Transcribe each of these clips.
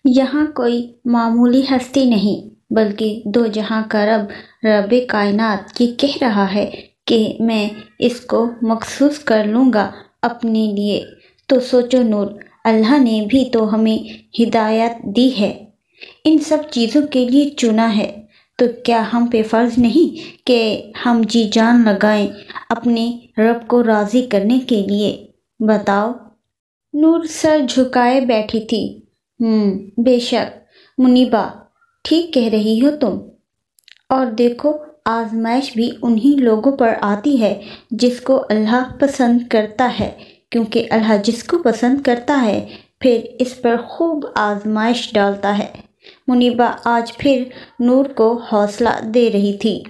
یہاں کوئی معمولی ہستی نہیں بلکہ دو جہاں کا رب کائنات یہ کہہ رہا ہے کہ میں اس کو مخصوص کر لوں گا اپنے لیے۔ تو سوچو نور، اللہ نے بھی تو ہمیں ہدایت دی ہے، ان سب چیزوں کے لیے چنا ہے، تو کیا ہم پہ فرض نہیں کہ ہم جی جان لگائیں اپنے رب کو راضی کرنے کے لیے؟ بتاؤ۔ نور سر جھکائے بیٹھی تھی۔ بے شک منیبا، ٹھیک کہہ رہی ہو تم۔ اور دیکھو، آزمائش بھی انہی لوگوں پر آتی ہے جس کو اللہ پسند کرتا ہے، کیونکہ اللہ جس کو پسند کرتا ہے پھر اس پر خوب آزمائش ڈالتا ہے۔ منیبا آج پھر نور کو حوصلہ دے رہی تھی،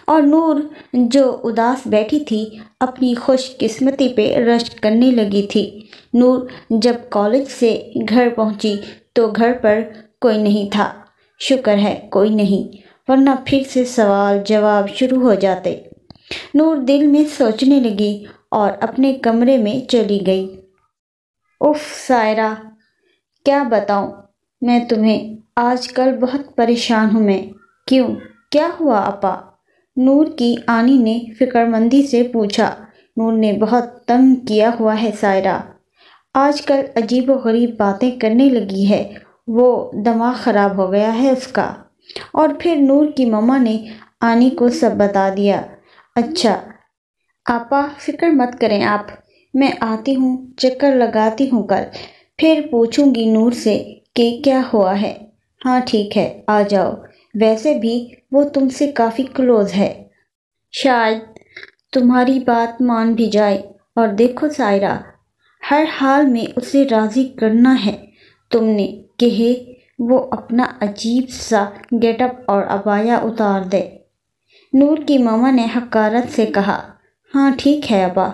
اور نور جو اداس بیٹھی تھی اپنی خوش قسمتی پہ رشک کرنے لگی تھی۔ نور جب کالج سے گھر پہنچی تو گھر پر کوئی نہیں تھا۔ شکر ہے کوئی نہیں، ورنہ پھر سے سوال جواب شروع ہو جاتے۔ نور دل میں سوچنے لگی اور اپنے کمرے میں چلی گئی۔ اف سائرہ، کیا بتاؤں میں تمہیں، آج کل بہت پریشان ہوں میں۔ کیوں، کیا ہوا آپا؟ نور کی آنی نے فکرمندی سے پوچھا۔ نور نے بہت تنگ کیا ہوا ہے سائرہ، آج کل عجیب و غریب باتیں کرنے لگی ہے، وہ دماغ خراب ہو گیا ہے اس کا۔ اور پھر نور کی مما نے آنی کو سب بتا دیا۔ اچھا آپا، فکر مت کریں آپ، میں آتی ہوں، چکر لگاتی ہوں کل، پھر پوچھوں گی نور سے کہ کیا ہوا ہے۔ ہاں ٹھیک ہے، آ جاؤ، ویسے بھی وہ تم سے کافی کلوز ہے، شاید تمہاری بات مان بھی جائے۔ اور دیکھو سائرہ، ہر حال میں اسے راضی کرنا ہے تم نے کہ وہ اپنا عجیب سا گیٹ اپ اور عبایا اتار دے۔ نور کی ماما نے حقارت سے کہا۔ ہاں ٹھیک ہے ابا،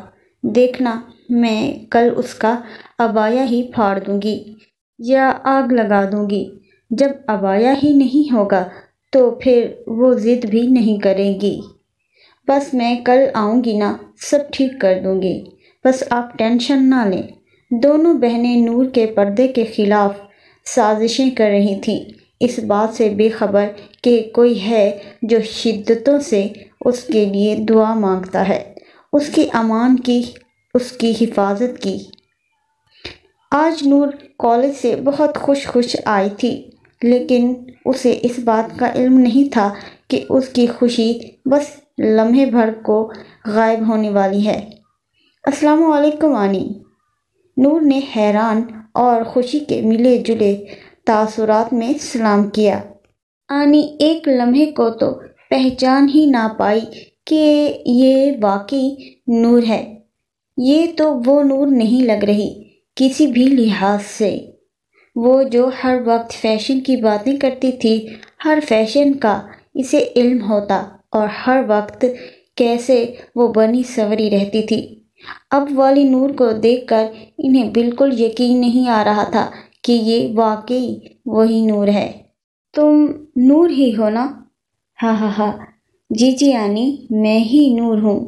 دیکھنا میں کل اس کا عبایا ہی پھاڑ دوں گی یا آگ لگا دوں گی۔ جب عبایا ہی نہیں ہوگا تو پھر وہ ضد بھی نہیں کرے گی۔ بس میں کل آؤں گی نا، سب ٹھیک کر دوں گی، بس آپ ٹینشن نہ لیں۔ دونوں بہنیں نور کے پردے کے خلاف سازشیں کر رہی تھیں، اس بات سے بے خبر کہ کوئی ہے جو شدتوں سے اس کے لیے دعا مانگتا ہے، اس کی امان کی، اس کی حفاظت کی۔ آج نور کالج سے بہت خوش آئی تھی، لیکن اسے اس بات کا علم نہیں تھا کہ اس کی خوشی بس لمحے بھر کو غائب ہونے والی ہے۔ السلام علیکم آنی، نور نے حیران اور خوشی کے ملے جلے تاثرات میں سلام کیا۔ آنی ایک لمحے کو تو پہچان ہی نہ پائی کہ یہ واقعی نور ہے۔ یہ تو وہ نور نہیں لگ رہی کسی بھی لحاظ سے، وہ جو ہر وقت فیشن کی باتیں کرتی تھی، ہر فیشن کا اسے علم ہوتا، اور ہر وقت کیسے وہ بنی سنوری رہتی تھی۔ اب والی نور کو دیکھ کر انہیں بالکل یقین نہیں آ رہا تھا کہ یہ واقعی وہی نور ہے۔ تم نور ہی ہو نا؟ ہاں ہاں ہاں، جی آنی، میں ہی نور ہوں،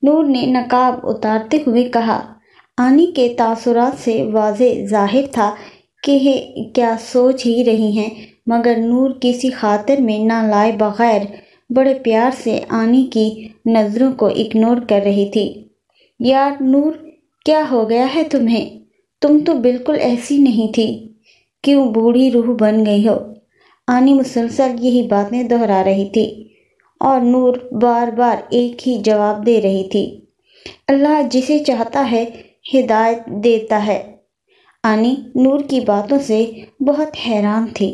نور نے نقاب اتارتے ہوئے کہا۔ آنی کے تاثرات سے واضح ظاہر تھا کہ کیا سوچ ہی رہی ہیں، مگر نور کسی خاطر میں نہ لائے بغیر بڑے پیار سے آنی کی نظروں کو اگنور کر رہی تھی۔ یار نور، کیا ہو گیا ہے تمہیں؟ تم تو بالکل ایسی نہیں تھی، کیوں بوڑھی روح بن گئی ہو؟ آنی مسلسل یہی باتیں دہرا رہی تھی اور نور بار بار ایک ہی جواب دے رہی تھی۔ اللہ جسے چاہتا ہے ہدایت دیتا ہے۔ آنی نور کی باتوں سے بہت حیران تھی۔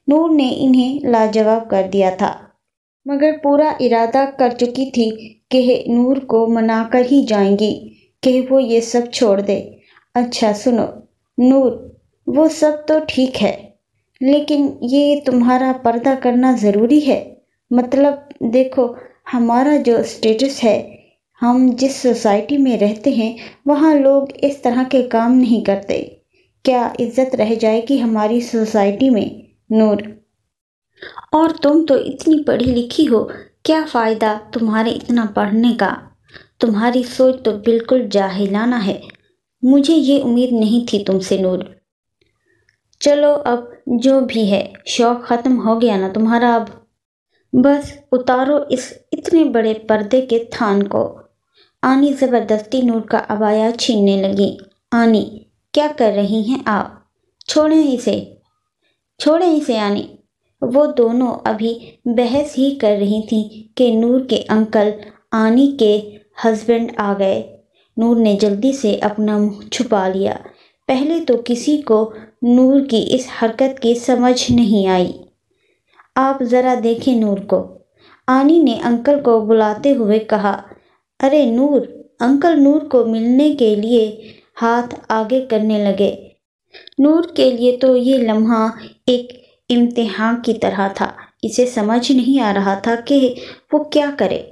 نور نے انہیں لاجواب کر دیا تھا، مگر پورا ارادہ کر چکی تھی کہ نور کو منا کر ہی جائیں گی کہ وہ یہ سب چھوڑ دے۔ اچھا سنو نور، وہ سب تو ٹھیک ہے، لیکن یہ تمہارا پردہ کرنا ضروری ہے؟ مطلب دیکھو، ہمارا جو اسٹیٹس ہے، ہم جس سوسائٹی میں رہتے ہیں وہاں لوگ اس طرح کے کام نہیں کرتے، کیا عزت رہ جائے گی ہماری سوسائٹی میں؟ نور، اور تم تو اتنی پڑھی لکھی ہو، کیا فائدہ تمہارے اتنا پڑھنے کا؟ تمہاری سوچ تو بالکل جاہلانہ ہے، مجھے یہ امید نہیں تھی تم سے نور۔ چلو اب جو بھی ہے، شوق ختم ہو گیا نا تمہارا، اب بس اتارو اس اتنے بڑے پردے کے تھان کو۔ آنی زبردستی نور کا عبایا چھیننے لگی۔ آنی، کیا کر رہی ہیں آپ؟ چھوڑیں اسے آنی۔ وہ دونوں ابھی بحث ہی کر رہی تھیں کہ نور کے انکل آنی کے ہسبینڈ آ گئے۔ نور نے جلدی سے اپنا منہ چھپا لیا۔ پہلے تو کسی کو نور کی اس حرکت کی سمجھ نہیں آئی۔ آپ ذرا دیکھیں نور کو، آنی نے انکل کو بلاتے ہوئے کہا۔ ارے نور! انکل نور کو ملنے کے لیے ہاتھ آگے کرنے لگے۔ نور کے لیے تو یہ لمحہ ایک امتحان کی طرح تھا۔ اسے سمجھ نہیں آ رہا تھا کہ وہ کیا کرے۔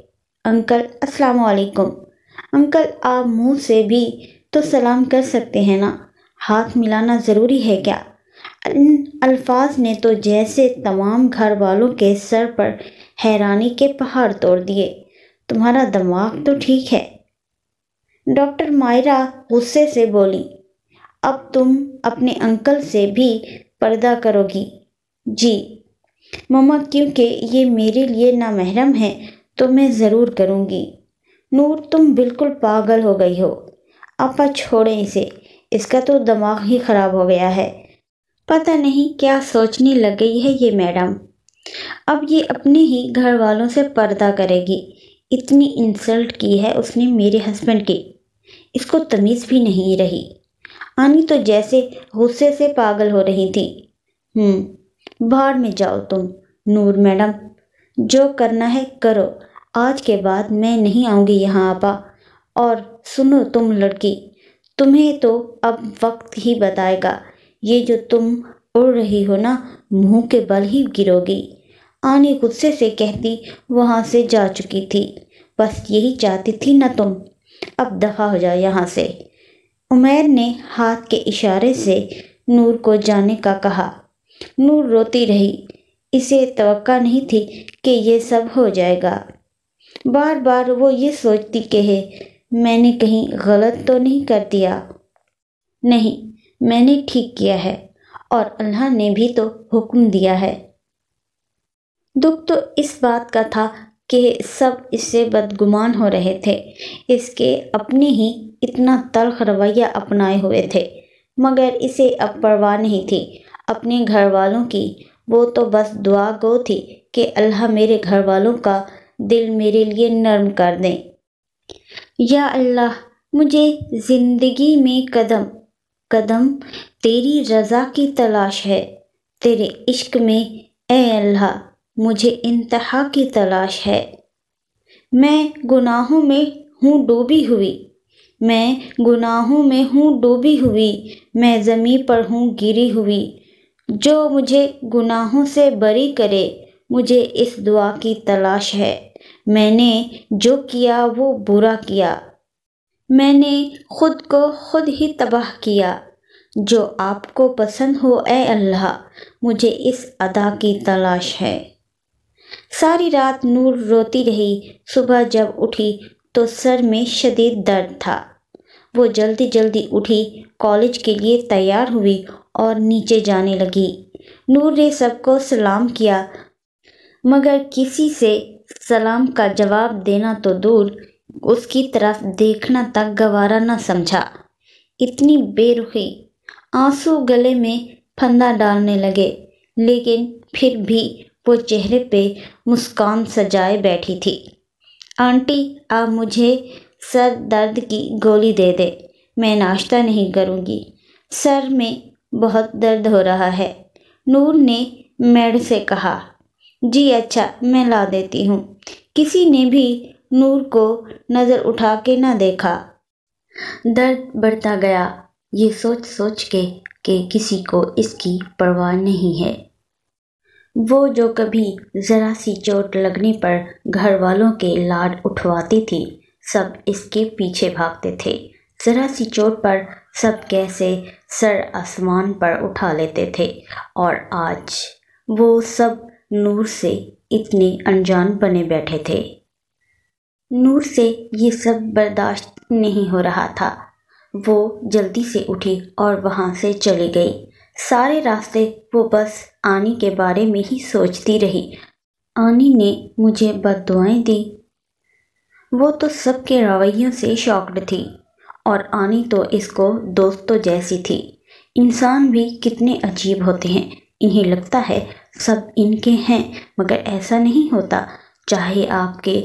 انکل السلام علیکم۔ انکل آپ منہ سے بھی تو سلام کر سکتے ہیں نا، ہاتھ ملانا ضروری ہے کیا؟ ان الفاظ نے تو جیسے تمام گھر والوں کے سر پر حیرانی کے پہاڑ توڑ دیے۔ تمہارا دماغ تو ٹھیک ہے؟ ڈاکٹر مائرہ غصے سے بولی۔ اب تم اپنے انکل سے بھی پردہ کرو گی؟ جی مما، کیونکہ یہ میرے لیے نامحرم ہے تو میں ضرور کروں گی۔ نور تم بالکل پاگل ہو گئی ہو۔ آپا چھوڑیں اسے، اس کا تو دماغ ہی خراب ہو گیا ہے۔ پتہ نہیں کیا سوچنے لگ گئی ہے یہ میڈم۔ اب یہ اپنے ہی گھر والوں سے پردہ کرے گی۔ اتنی انسلٹ کی ہے اس نے میرے ہسبینڈ کی، اس کو تمیز بھی نہیں رہی۔ آنی تو جیسے غصے سے پاگل ہو رہی تھی۔ بھاڑ میں جاؤ تم نور میڈم، جو کرنا ہے کرو، آج کے بعد میں نہیں آؤں گی یہاں آپا۔ اور سنو تم لڑکی، تمہیں تو اب وقت ہی بتائے گا، یہ جو تم اڑ رہی ہو نا، منہ کے بل ہی گرو گی۔ آنی غصے سے کہتی وہاں سے جا چکی تھی۔ بس یہی چاہتی تھی نا تم، اب دفع ہو جاؤ یہاں سے۔ عمیر نے ہاتھ کے اشارے سے نور کو جانے کا کہا۔ نور روتی رہی، اسے توقع نہیں تھی کہ یہ سب ہو جائے گا۔ بار بار وہ یہ سوچتی کہ میں نے کہیں غلط تو نہیں کر دیا۔ نہیں، میں نے ٹھیک کیا ہے، اور اللہ نے بھی تو حکم دیا ہے۔ دکھ تو اس بات کا تھا کہ سب اس سے بدگمان ہو رہے تھے، اس کے اپنے ہی اتنا تلخ رویہ اپنائے ہوئے تھے، مگر اسے اب پرواہ نہیں تھی اپنے گھر والوں کی۔ وہ تو بس دعا گو تھی کہ اللہ میرے گھر والوں کا دل میرے لیے نرم کر دیں۔ یا اللہ، مجھے زندگی میں قدم قدم تیری رضا کی تلاش ہے، تیرے عشق میں اے اللہ مجھے انتہا کی تلاش ہے۔ میں گناہوں میں ہوں ڈوبی ہوئی، میں گناہوں میں ہوں ڈوبی ہوئی، میں زمیں پر ہوں گری ہوئی۔ جو مجھے گناہوں سے بری کرے، مجھے اس دعا کی تلاش ہے۔ میں نے جو کیا وہ برا کیا، میں نے خود کو خود ہی تباہ کیا۔ جو آپ کو پسند ہو اے اللہ، مجھے اس ادا کی تلاش ہے۔ ساری رات نور روتی رہی۔ صبح جب اٹھی تو سر میں شدید درد تھا۔ وہ جلدی جلدی اٹھی، کالج کے لیے تیار ہوئی اور نیچے جانے لگی۔ نور نے سب کو سلام کیا، مگر کسی سے سلام کا جواب دینا تو دور، اس کی طرف دیکھنا تک گوارا نہ سمجھا۔ اتنی بے رخی! آنسو گلے میں پھندہ ڈالنے لگے، لیکن پھر بھی وہ چہرے پہ مسکان سجائے بیٹھی تھی۔ آنٹی آپ مجھے سر درد کی گولی دے دے، میں ناشتہ نہیں کروں گی، سر میں بہت درد ہو رہا ہے، نور نے میڈ سے کہا۔ جی اچھا، میں لا دیتی ہوں۔ کسی نے بھی نور کو نظر اٹھا کے نہ دیکھا۔ درد بڑھتا گیا، یہ سوچ سوچ کے کہ کسی کو اس کی پرواہ نہیں ہے۔ وہ جو کبھی ذرا سی چوٹ لگنے پر گھر والوں کے لاڈ اٹھواتی تھی، سب اس کے پیچھے بھاگتے تھے۔ ذرا سی چوٹ پر سب کیسے سر آسمان پر اٹھا لیتے تھے، اور آج وہ سب نور سے اتنے انجان بنے بیٹھے تھے۔ نور سے یہ سب برداشت نہیں ہو رہا تھا۔ وہ جلدی سے اٹھی اور وہاں سے چلی گئی۔ سارے راستے وہ بس آنی کے بارے میں ہی سوچتی رہی۔ آنی نے مجھے بد دعائیں دی۔ وہ تو سب کے رویوں سے شاکڈ تھی، اور آنی تو اس کو دوستوں جیسی تھی۔ انسان بھی کتنے عجیب ہوتے ہیں، انہیں لگتا ہے سب ان کے ہیں، مگر ایسا نہیں ہوتا۔ چاہے آپ کے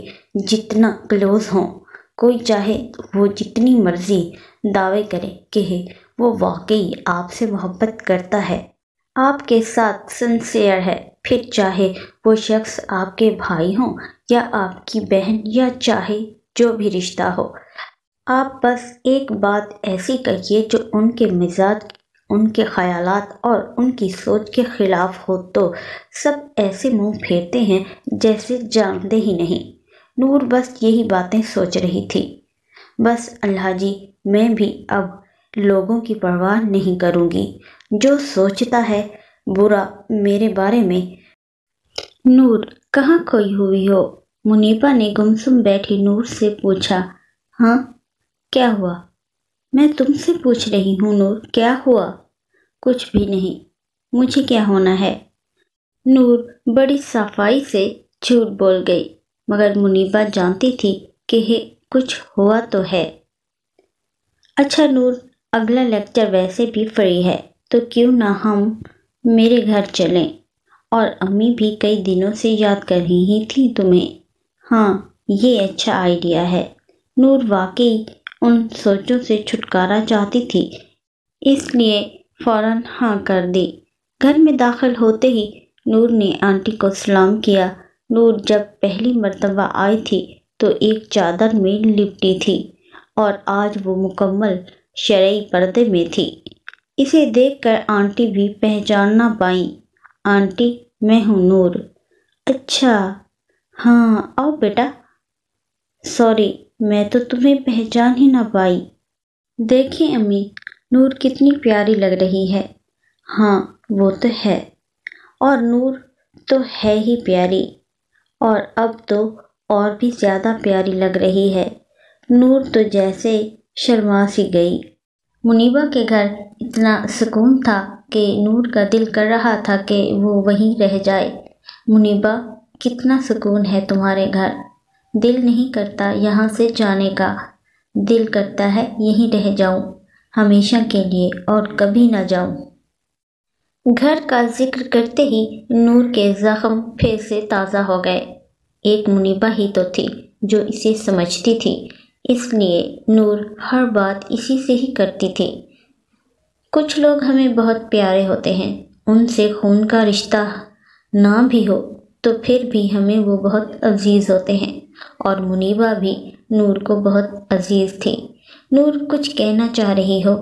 جتنا کلوز ہوں، کوئی چاہے وہ جتنی مرضی دعوے کرے کہ وہ واقعی آپ سے محبت کرتا ہے، آپ کے ساتھ سنسیئر ہے، پھر چاہے وہ شخص آپ کے بھائی ہوں یا آپ کی بہن یا چاہے جو بھی رشتہ ہو، آپ بس ایک بات ایسی کہیے جو ان کے مزاج، ان کے خیالات اور ان کی سوچ کے خلاف ہو تو سب ایسے منہ پھیرتے ہیں جیسے جانتے ہی نہیں۔ نور بس یہی باتیں سوچ رہی تھی۔ بس اللہ جی، میں بھی اب لوگوں کی پرواہ نہیں کروں گی، جو سوچتا ہے برا میرے بارے میں۔ نور، کہاں کھوئی ہوئی ہو؟ منیبا نے گمسم بیٹھی نور سے پوچھا۔ ہاں، کیا ہوا؟ میں تم سے پوچھ رہی ہوں نور، کیا ہوا؟ کچھ بھی نہیں، مجھے کیا ہونا ہے؟ نور بڑی صفائی سے جھوٹ بول گئی، مگر منیبا جانتی تھی کہ کچھ ہوا تو ہے۔ اچھا نور، اگلا لیکچر ویسے بھی فری ہے، تو کیوں نہ ہم میرے گھر چلیں؟ اور امی بھی کئی دنوں سے یاد کر رہی تھی تمہیں۔ ہاں، یہ اچھا آئیڈیا ہے۔ نور واقعی ان سوچوں سے چھٹکارا چاہتی تھی، اس لیے فوراً ہاں کر دی۔ گھر میں داخل ہوتے ہی نور نے آنٹی کو سلام کیا۔ نور جب پہلی مرتبہ آئی تھی تو ایک چادر میں لپٹی تھی، اور آج وہ مکمل شرعی پردے میں تھی۔ اسے دیکھ کر آنٹی بھی پہچان نہ پائیں۔ آنٹی، میں ہوں نور۔ اچھا، ہاں آؤ بیٹا۔ سوری، میں تو تمہیں پہچان ہی نہ پائی۔ دیکھیں امی، نور کتنی پیاری لگ رہی ہے۔ ہاں وہ تو ہے، اور نور تو ہے ہی پیاری، اور اب تو اور بھی زیادہ پیاری لگ رہی ہے۔ نور تو جیسے شرما سی گئی۔ منیبا کے گھر اتنا سکون تھا کہ نور کا دل کر رہا تھا کہ وہ وہیں رہ جائے۔ منیبا، کتنا سکون ہے تمہارے گھر، دل نہیں کرتا یہاں سے جانے کا، دل کرتا ہے یہیں رہ جاؤں ہمیشہ کے لیے اور کبھی نہ جاؤں۔ گھر کا ذکر کرتے ہی نور کے زخم پھر سے تازہ ہو گئے۔ ایک منیبا ہی تو تھی جو اسے سمجھتی تھی، اس لیے نور ہر بات اسی سے ہی کرتی تھی۔ کچھ لوگ ہمیں بہت پیارے ہوتے ہیں، ان سے خون کا رشتہ نہ بھی ہو تو پھر بھی ہمیں وہ بہت عزیز ہوتے ہیں، اور منیبا بھی نور کو بہت عزیز تھی۔ نور، کچھ کہنا چاہ رہی ہو؟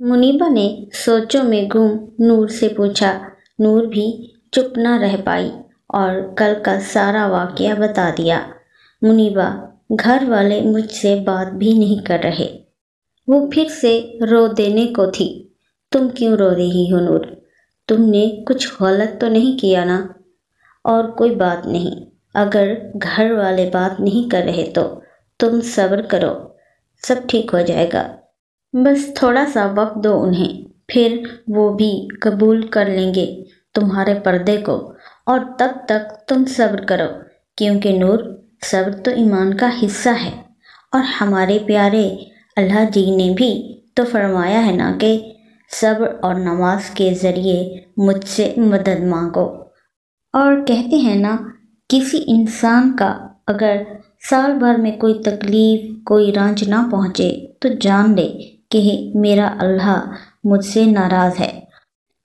منیبا نے سوچوں میں گم نور سے پوچھا۔ نور بھی چپ نہ رہ پائی اور کل کا سارا واقعہ بتا دیا۔ منیبا، گھر والے مجھ سے بات بھی نہیں کر رہے، وہ پھر سے رو دینے کو تھی۔ تم کیوں رو رہی ہو نور؟ تم نے کچھ غلط تو نہیں کیا نا؟ اور کوئی بات نہیں، اگر گھر والے بات نہیں کر رہے تو تم صبر کرو، سب ٹھیک ہو جائے گا۔ بس تھوڑا سا وقت دو انہیں، پھر وہ بھی قبول کر لیں گے تمہارے پردے کو، اور تب تک تم صبر کرو، کیونکہ نور، صبر تو ایمان کا حصہ ہے، اور ہمارے پیارے اللہ جی نے بھی تو فرمایا ہے نا کہ صبر اور نماز کے ذریعے مجھ سے مدد مانگو۔ اور کہتے ہیں نا، کسی انسان کا اگر سال بھر میں کوئی تکلیف، کوئی رنج نہ پہنچے تو جان لے کہ میرا اللہ مجھ سے ناراض ہے۔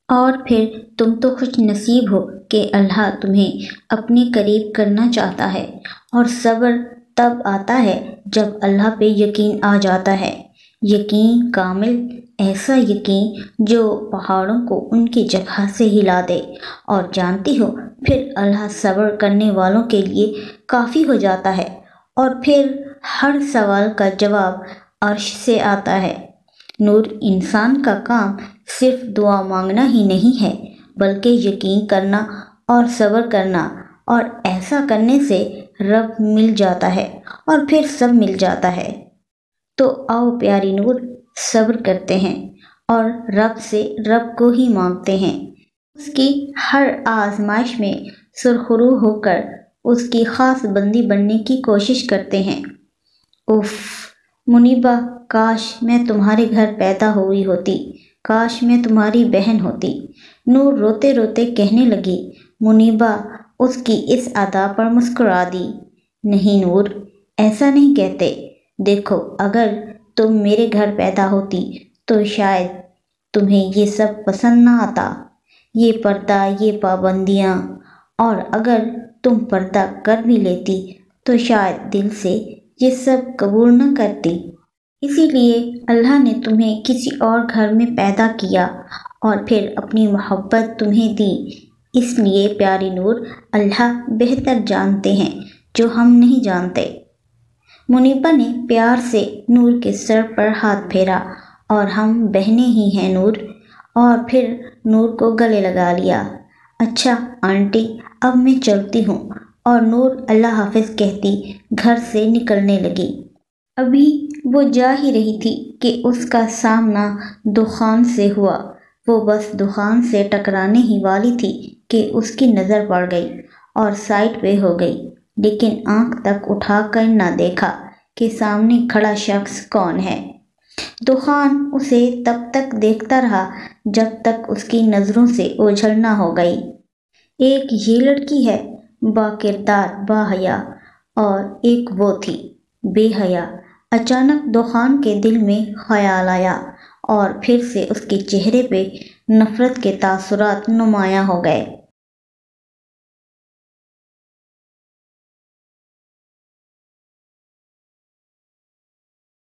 اور پھر تم تو خوش نصیب ہو کہ اللہ تمہیں اپنے قریب کرنا چاہتا ہے، اور صبر تب آتا ہے جب اللہ پہ یقین آ جاتا ہے، یقین کامل، ایسا یقین جو پہاڑوں کو ان کی جگہ سے ہلا دے۔ اور جانتی ہو، پھر اللہ صبر کرنے والوں کے لیے کافی ہو جاتا ہے، اور پھر ہر سوال کا جواب عرش سے آتا ہے۔ نور، انسان کا کام صرف دعا مانگنا ہی نہیں ہے، بلکہ یقین کرنا اور صبر کرنا، اور ایسا کرنے سے رب مل جاتا ہے، اور پھر سب مل جاتا ہے۔ تو آؤ پیاری نور، صبر کرتے ہیں اور رب سے رب کو ہی مانگتے ہیں۔ اس کی ہر آزمائش میں سرخرو ہو کر اس کی خاص بندی بننے کی کوشش کرتے ہیں۔ اف منیبہ، کاش میں تمہارے گھر پیدا ہوئی ہوتی، کاش میں تمہاری بہن ہوتی، نور روتے روتے کہنے لگی۔ منیبہ اس کی اس ادا پر مسکرا دی۔ نہیں نور، ایسا نہیں کہتے، دیکھو اگر تم میرے گھر پیدا ہوتی تو شاید تمہیں یہ سب پسند نہ آتا، یہ پردہ، یہ پابندیاں، اور اگر تم پردہ کر بھی لیتی تو شاید دل سے یہ سب قبول نہ کرتی۔ اسی لیے اللہ نے تمہیں کسی اور گھر میں پیدا کیا اور پھر اپنی محبت تمہیں دی۔ اس لیے پیاری نور، اللہ بہتر جانتے ہیں جو ہم نہیں جانتے۔ منیبہ نے پیار سے نور کے سر پر ہاتھ پھیرا، اور ہم بہنیں ہی ہیں نور، اور پھر نور کو گلے لگا لیا۔ اچھا آنٹی، اب میں چلتی ہوں، اور نور اللہ حافظ کہتی گھر سے نکلنے لگی۔ ابھی وہ جا ہی رہی تھی کہ اس کا سامنا دخان سے ہوا۔ وہ بس دخان سے ٹکرانے ہی والی تھی کہ اس کی نظر پڑ گئی اور سائڈ پہ ہو گئی، لیکن آنکھ تک اٹھا کر نہ دیکھا کہ سامنے کھڑا شخص کون ہے۔ دخان اسے تب تک دیکھتا رہا جب تک اس کی نظروں سے اوجھل نہ ہو گئی۔ ایک یہ لڑکی ہے با کردار، با حیا، اور ایک وہ تھی بے حیا۔ اچانک دخان کے دل میں خیال آیا اور پھر سے اس کے چہرے پہ نفرت کے تاثرات نمایاں ہو گئے۔